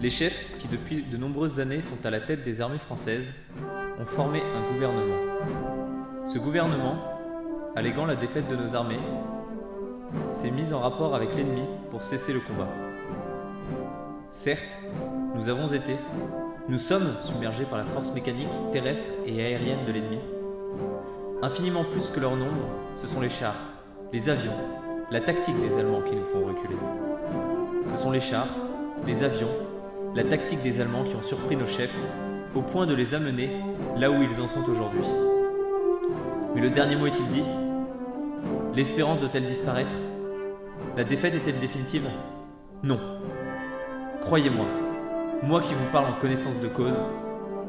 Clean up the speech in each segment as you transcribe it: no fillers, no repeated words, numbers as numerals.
Les chefs, qui depuis de nombreuses années sont à la tête des armées françaises, ont formé un gouvernement. Ce gouvernement, alléguant la défaite de nos armées, s'est mis en rapport avec l'ennemi pour cesser le combat. Certes, nous sommes submergés par la force mécanique, terrestre et aérienne de l'ennemi. Infiniment plus que leur nombre, ce sont les chars, les avions, la tactique des Allemands qui nous font reculer. Ce sont les chars, les avions, la tactique des Allemands qui ont surpris nos chefs, au point de les amener là où ils en sont aujourd'hui. Mais le dernier mot est-il dit ? L'espérance doit-elle disparaître ? La défaite est-elle définitive ? Non. Croyez-moi, moi qui vous parle en connaissance de cause,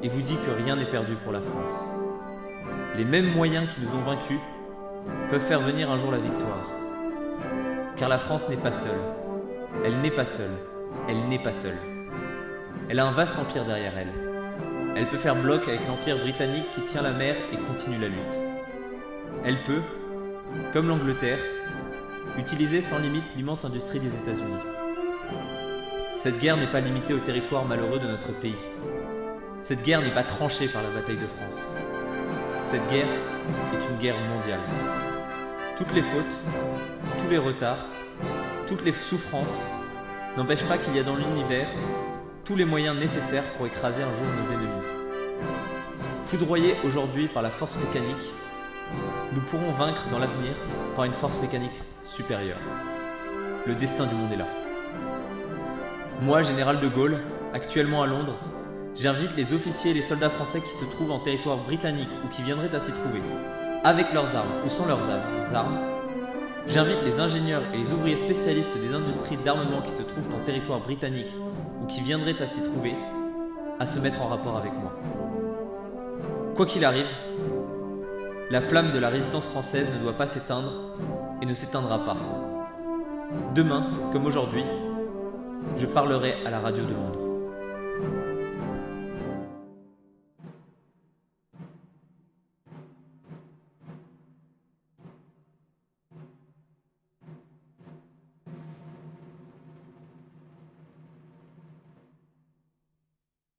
et vous dis que rien n'est perdu pour la France. Les mêmes moyens qui nous ont vaincus peuvent faire venir un jour la victoire. Car la France n'est pas seule. Elle n'est pas seule. Elle n'est pas seule. Elle a un vaste empire derrière elle. Elle peut faire bloc avec l'empire britannique qui tient la mer et continue la lutte. Elle peut, comme l'Angleterre, utiliser sans limite l'immense industrie des États-Unis. Cette guerre n'est pas limitée au territoire malheureux de notre pays. Cette guerre n'est pas tranchée par la bataille de France. Cette guerre est une guerre mondiale. Toutes les fautes, tous les retards, toutes les souffrances n'empêchent pas qu'il y a dans l'univers tous les moyens nécessaires pour écraser un jour nos ennemis. Foudroyés aujourd'hui par la force mécanique, nous pourrons vaincre dans l'avenir par une force mécanique supérieure. Le destin du monde est là. Moi, général de Gaulle, actuellement à Londres, j'invite les officiers et les soldats français qui se trouvent en territoire britannique ou qui viendraient à s'y trouver, avec leurs armes ou sans leurs armes. J'invite les ingénieurs et les ouvriers spécialistes des industries d'armement qui se trouvent en territoire britannique ou qui viendraient à s'y trouver, à se mettre en rapport avec moi. Quoi qu'il arrive, la flamme de la résistance française ne doit pas s'éteindre et ne s'éteindra pas. Demain, comme aujourd'hui, je parlerai à la radio de Londres.